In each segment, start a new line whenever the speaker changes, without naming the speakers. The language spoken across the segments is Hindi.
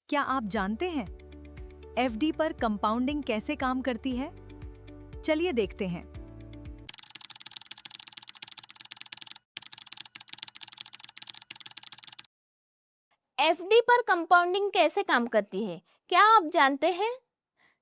क्या आप जानते हैं एफडी पर कंपाउंडिंग कैसे काम करती है? चलिए देखते हैं।
एफडी पर कंपाउंडिंग कैसे काम करती है? क्या आप जानते हैं?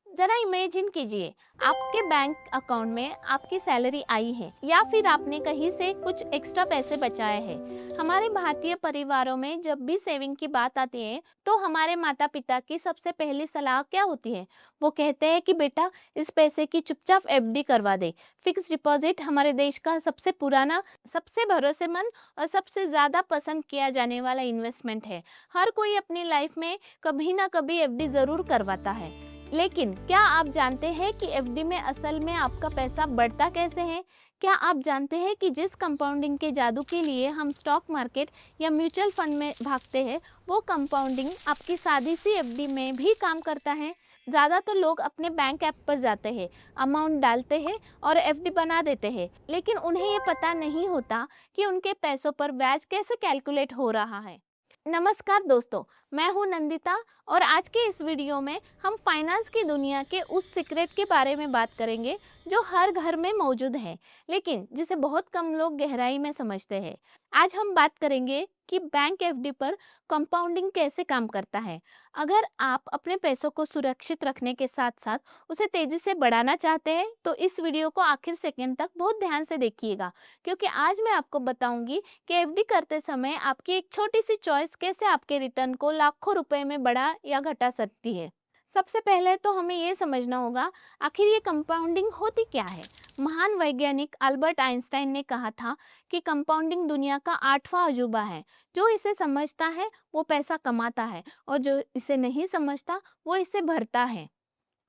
जरा इमेजिन कीजिए, आपके बैंक अकाउंट में आपकी सैलरी आई है या फिर आपने कहीं से कुछ एक्स्ट्रा पैसे बचाए हैं। हमारे भारतीय परिवारों में जब भी सेविंग की बात आती है तो हमारे माता पिता की सबसे पहली सलाह क्या होती है? वो कहते हैं कि बेटा, इस पैसे की चुपचाप एफडी करवा दे। फिक्स डिपॉजिट हमारे देश का सबसे पुराना, सबसे भरोसेमंद और सबसे ज्यादा पसंद किया जाने वाला इन्वेस्टमेंट है। हर कोई अपनी लाइफ में कभी ना कभी एफडी जरूर करवाता है। लेकिन क्या आप जानते हैं कि एफडी में असल में आपका पैसा बढ़ता कैसे है? क्या आप जानते हैं कि जिस कंपाउंडिंग के जादू के लिए हम स्टॉक मार्केट या म्यूचुअल फंड में भागते हैं, वो कंपाउंडिंग आपकी सादी सी एफडी में भी काम करता है। ज़्यादातर लोग अपने बैंक ऐप पर जाते हैं, अमाउंट डालते हैं और एफडी बना देते हैं, लेकिन उन्हें ये पता नहीं होता कि उनके पैसों पर ब्याज कैसे कैलकुलेट हो रहा है। नमस्कार दोस्तों, मैं हूं नंदिता और आज के इस वीडियो में हम फाइनेंस की दुनिया के उस सीक्रेट के बारे में बात करेंगे जो हर घर में मौजूद है, लेकिन जिसे बहुत कम लोग गहराई में समझते हैं। आज हम बात करेंगे कि बैंक एफडी पर कंपाउंडिंग कैसे काम करता है। अगर आप अपने पैसों को सुरक्षित रखने के साथ साथ उसे तेजी से बढ़ाना चाहते हैं तो इस वीडियो को आखिर सेकंड तक बहुत ध्यान से देखिएगा, क्योंकि आज मैं आपको बताऊंगी कि एफडी करते समय आपकी एक छोटी सी चॉइस कैसे आपके रिटर्न को लाखों रुपए में बढ़ा या घटा सकती है। सबसे पहले तो हमें ये समझना होगा, आखिर ये कंपाउंडिंग होती क्या है। महान वैज्ञानिक अल्बर्ट आइंस्टाइन ने कहा था कि कंपाउंडिंग दुनिया का आठवां अजूबा है। जो इसे समझता है वो पैसा कमाता है और जो इसे नहीं समझता वो इसे भरता है।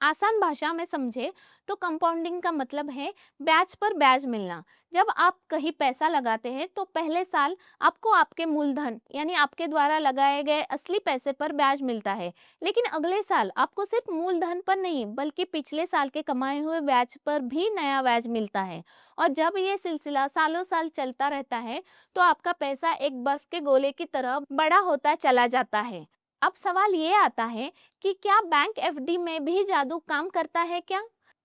आसान भाषा में समझे तो कंपाउंडिंग का मतलब है ब्याज पर ब्याज मिलना। जब आप कहीं पैसा लगाते हैं तो पहले साल आपको आपके मूलधन यानी आपके द्वारा लगाए गए असली पैसे पर ब्याज मिलता है, लेकिन अगले साल आपको सिर्फ मूलधन पर नहीं बल्कि पिछले साल के कमाए हुए ब्याज पर भी नया ब्याज मिलता है। और जब ये सिलसिला सालों साल चलता रहता है तो आपका पैसा एक बर्फ के गोले की तरह बड़ा होता चला जाता है। अब सवाल ये आता है कि क्या बैंक एफडी में भी जादू काम करता है क्या?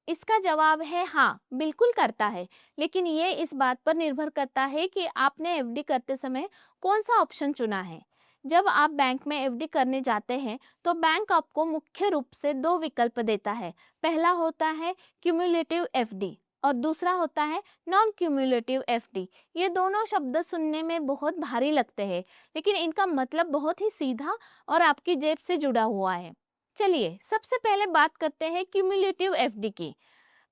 इसका जवाब है हाँ, बिल्कुल करता है। लेकिन ये इस बात पर निर्भर करता है कि आपने एफडी करते समय कौन सा ऑप्शन चुना है। जब आप बैंक में एफडी करने जाते हैं तो बैंक आपको मुख्य रूप से दो विकल्प देता है। पहला होता है क्यूमुलेटिव एफडी और दूसरा होता है नॉन क्यूमुलेटिव एफडी। ये दोनों शब्द सुनने में बहुत भारी लगते हैं, लेकिन इनका मतलब बहुत ही सीधा और आपकी जेब से जुड़ा हुआ है। चलिए सबसे पहले बात करते हैं क्यूमुलेटिव एफडी की।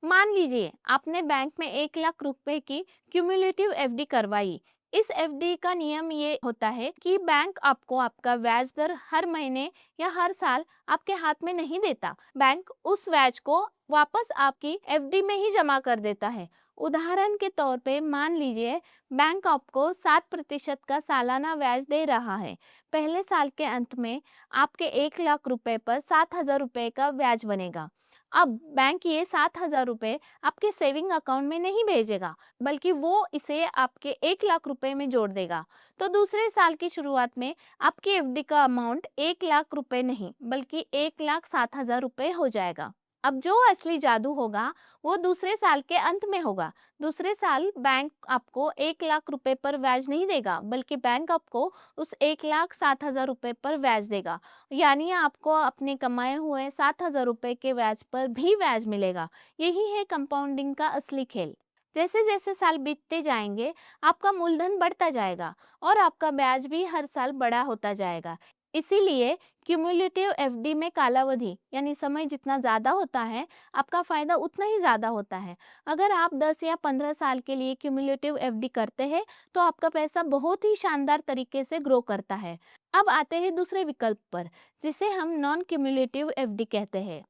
मान लीजिए आपने बैंक में 1 लाख रुपए की क्यूमुलेटिव एफडी करवाई। इस एफडी का नियम ये होता है कि बैंक आपको आपका ब्याज दर हर महीने या हर साल आपके हाथ में नहीं देता। बैंक उस ब्याज को वापस आपकी एफडी में ही जमा कर देता है। उदाहरण के तौर पे मान लीजिए बैंक आपको 7% का सालाना ब्याज दे रहा है। पहले साल के अंत में आपके 1 लाख रुपए पर 7,000 रुपए का ब्याज बनेगा। अब बैंक ये 7,000 रुपए आपके सेविंग अकाउंट में नहीं भेजेगा, बल्कि वो इसे आपके 1 लाख रुपए में जोड़ देगा। तो दूसरे साल की शुरुआत में आपकी एफडी का अमाउंट 1 लाख रुपए नहीं बल्कि 1,07,000 रुपए हो जाएगा। अब जो असली जादू होगा वो दूसरे साल के अंत में होगा। दूसरे साल बैंक आपको 1 लाख रुपए पर ब्याज नहीं देगा, बल्कि बैंक आपको उस 1,07,000 रुपए पर ब्याज देगा। यानी आपको अपने कमाए हुए 7,000 रुपए के ब्याज पर भी ब्याज मिलेगा। यही है कंपाउंडिंग का असली खेल। जैसे जैसे साल बीतते जाएंगे आपका मूलधन बढ़ता जाएगा और आपका ब्याज भी हर साल बड़ा होता जाएगा। इसीलिए क्यूमुलेटिव एफडी में कालावधि यानी समय जितना ज़्यादा होता है आपका फ़ायदा उतना ही ज़्यादा होता है। अगर आप 10 या 15 साल के लिए क्यूमुलेटिव एफडी करते हैं तो आपका पैसा बहुत ही शानदार तरीके से ग्रो करता है। अब आते हैं दूसरे विकल्प पर, जिसे हम नॉन क्यूमुलेटिव एफडी कहते हैं।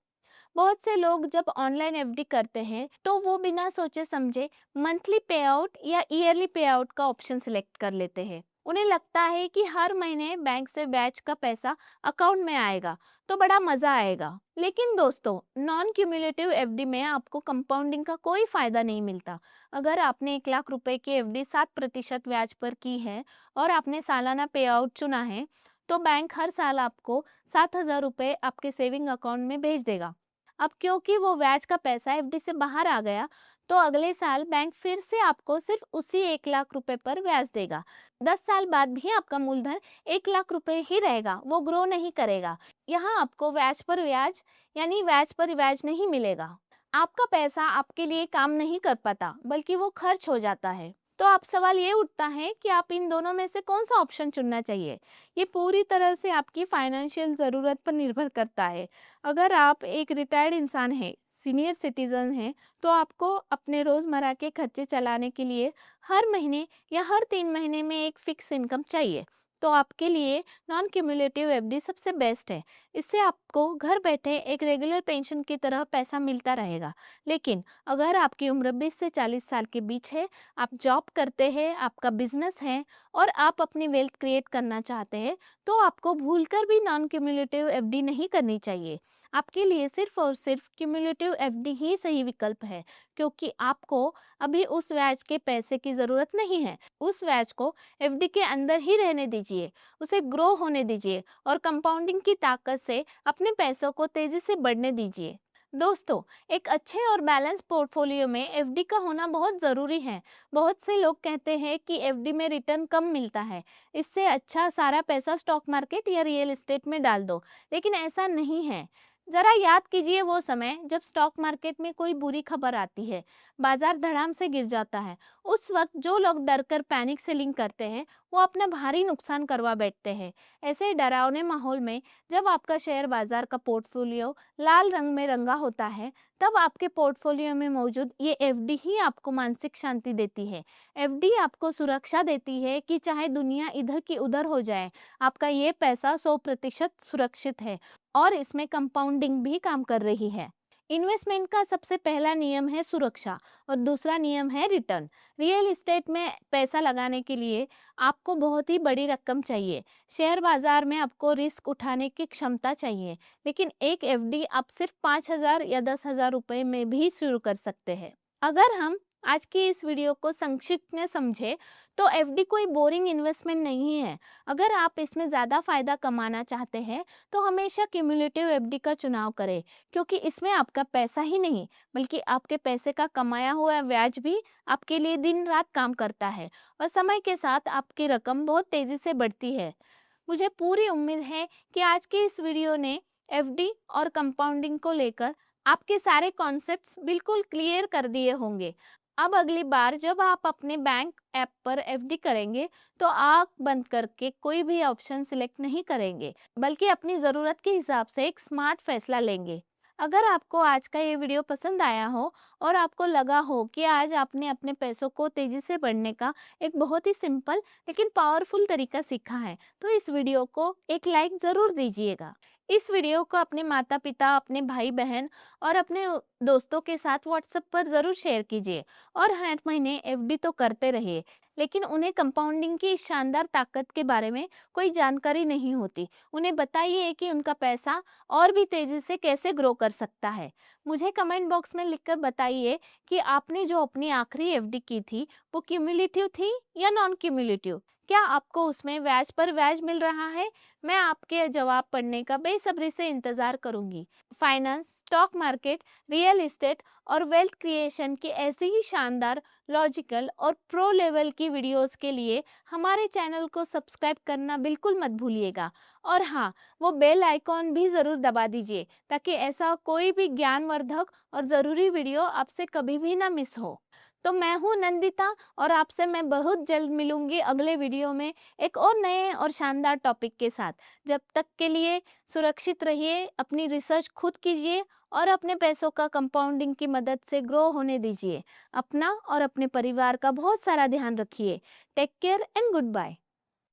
बहुत से लोग जब ऑनलाइन एफडी करते हैं तो वो बिना सोचे समझे मंथली पे आउट या ईयरली पे आउट का ऑप्शन सिलेक्ट कर लेते हैं। उन्हें लगता है कि हर महीने बैंक से बैच का पैसा अकाउंट में आएगा तो बड़ा मजा आएगा। लेकिन दोस्तों, नॉन क्यूमुलेटिव एफडी में आपको कंपाउंडिंग का कोई फायदा नहीं मिलता। अगर आपने 1 लाख रुपए की एफडी 7% ब्याज पर की है और आपने सालाना पे आउट चुना है तो बैंक हर साल आपको 7,000 रुपये आपके सेविंग अकाउंट में भेज देगा। अब क्योंकि वो ब्याज का पैसा एफडी से बाहर आ गया, तो अगले साल बैंक फिर से आपको सिर्फ उसी 1 लाख रुपए पर ब्याज देगा। 10 साल बाद भी आपका मूलधन 1 लाख रुपए ही रहेगा, वो ग्रो नहीं करेगा। यहाँ आपको ब्याज पर ब्याज यानी ब्याज पर ब्याज नहीं मिलेगा। आपका पैसा आपके लिए काम नहीं कर पाता, बल्कि वो खर्च हो जाता है। तो आप सवाल ये उठता है कि आप इन दोनों में से कौन सा ऑप्शन चुनना चाहिए। ये पूरी तरह से आपकी फाइनेंशियल ज़रूरत पर निर्भर करता है। अगर आप एक रिटायर्ड इंसान हैं, सीनियर सिटीजन हैं, तो आपको अपने रोज़मर्रा के खर्चे चलाने के लिए हर महीने या हर 3 महीने में एक फिक्स इनकम चाहिए। तो आपके लिए नॉन क्यूमुलेटिव एफडी सबसे बेस्ट है। इससे आपको घर बैठे एक रेगुलर पेंशन की तरह पैसा मिलता रहेगा। लेकिन अगर आपकी उम्र 20 से 40 साल के बीच है, आप जॉब करते हैं, आपका बिजनेस है और आप अपनी वेल्थ क्रिएट करना चाहते हैं, तो आपको भूलकर भी नॉन क्यूमुलेटिव एफडी नहीं करनी चाहिए। आपके लिए सिर्फ और सिर्फ क्यूमुलेटिव एफडी ही सही विकल्प है, क्योंकि आपको अभी उस ब्याज के पैसे की ज़रूरत नहीं है। उस ब्याज को एफडी के अंदर ही रहने दीजिए, उसे ग्रो होने दीजिए और कंपाउंडिंग की ताकत से अपने पैसों को तेजी से बढ़ने दीजिए। दोस्तों, एक अच्छे और बैलेंस पोर्टफोलियो में एफडी का होना बहुत ज़रूरी है। बहुत से लोग कहते हैं कि एफडी में रिटर्न कम मिलता है, इससे अच्छा सारा पैसा स्टॉक मार्केट या रियल एस्टेट में डाल दो। लेकिन ऐसा नहीं है। ज़रा याद कीजिए वो समय जब स्टॉक मार्केट में कोई बुरी खबर आती है, बाजार धड़ाम से गिर जाता है। उस वक्त जो लोग डरकर पैनिक सेलिंग करते हैं, वो अपना भारी नुकसान करवा बैठते हैं। ऐसे डरावने माहौल में जब आपका शेयर बाजार का पोर्टफोलियो लाल रंग में रंगा होता है, तब आपके पोर्टफोलियो में मौजूद ये एफडी ही आपको मानसिक शांति देती है। एफडी आपको सुरक्षा देती है कि चाहे दुनिया इधर की उधर हो जाए, आपका ये पैसा 100% सुरक्षित है और इसमें कंपाउंडिंग भी काम कर रही है। इन्वेस्टमेंट का सबसे पहला नियम है सुरक्षा और दूसरा नियम है रिटर्न। रियल एस्टेट में पैसा लगाने के लिए आपको बहुत ही बड़ी रकम चाहिए। शेयर बाजार में आपको रिस्क उठाने की क्षमता चाहिए, लेकिन एक एफडी आप सिर्फ 5,000 या 10,000 रुपये में भी शुरू कर सकते हैं। अगर हम आज की इस वीडियो को संक्षिप्त में समझे, तो एफडी कोई बोरिंग इन्वेस्टमेंट नहीं है। अगर आप इसमें ज़्यादा फायदा कमाना चाहते हैं, तो हमेशा क्यूमुलेटिव एफडी का चुनाव करें, क्योंकि इसमें आपका पैसा ही नहीं, बल्कि आपके पैसे का कमाया हुआ ब्याज भी आपके लिए दिन रात काम करता है और समय के साथ आपकी रकम बहुत तेज़ी से बढ़ती है। मुझे पूरी उम्मीद है कि आज की इस वीडियो ने एफडी और कंपाउंडिंग को लेकर आपके सारे कॉन्सेप्ट्स बिल्कुल क्लियर कर दिए होंगे। अब अगली बार जब आप अपने बैंक ऐप पर एफडी करेंगे, तो आंख बंद करके कोई भी ऑप्शन सिलेक्ट नहीं करेंगे, बल्कि अपनी ज़रूरत के हिसाब से एक स्मार्ट फैसला लेंगे। अगर आपको आज का ये वीडियो पसंद आया हो और आपको लगा हो कि आज आपने अपने पैसों को तेज़ी से बढ़ने का एक बहुत ही सिंपल लेकिन पावरफुल तरीका सीखा है, तो इस वीडियो को एक लाइक ज़रूर दीजिएगा। इस वीडियो को अपने माता पिता, अपने भाई बहन और अपने दोस्तों के साथ व्हाट्सएप पर ज़रूर शेयर कीजिए और हर महीने एफडी तो करते रहिए, लेकिन उन्हें कंपाउंडिंग की इस शानदार ताकत के बारे में कोई जानकारी नहीं होती। उन्हें बताइए कि उनका पैसा और भी तेज़ी से कैसे ग्रो कर सकता है। मुझे कमेंट बॉक्स में लिखकर बताइए कि आपने जो अपनी आखिरी एफडी की थी, वो क्यूमुलेटिव थी या नॉन क्यूमुलेटिव। क्या आपको उसमें ब्याज पर ब्याज मिल रहा है? मैं आपके जवाब पढ़ने का बेसब्री से इंतज़ार करूंगी। Finance, stock market, real estate और वेल्थ क्रिएशन की ऐसी ही शानदार, लॉजिकल और प्रो लेवल की वीडियोस के लिए हमारे चैनल को सब्सक्राइब करना बिल्कुल मत भूलिएगा। और हाँ, वो बेल आइकॉन भी ज़रूर दबा दीजिए, ताकि ऐसा कोई भी ज्ञानवर्धक और ज़रूरी वीडियो आपसे कभी भी ना मिस हो। तो मैं हूँ नंदिता और आपसे मैं बहुत जल्द मिलूंगी अगले वीडियो में एक और नए और शानदार टॉपिक के साथ। जब तक के लिए सुरक्षित रहिए, अपनी रिसर्च खुद कीजिए और अपने पैसों का कंपाउंडिंग की मदद से ग्रो होने दीजिए। अपना और अपने परिवार का बहुत सारा ध्यान रखिए। Take care and good bye.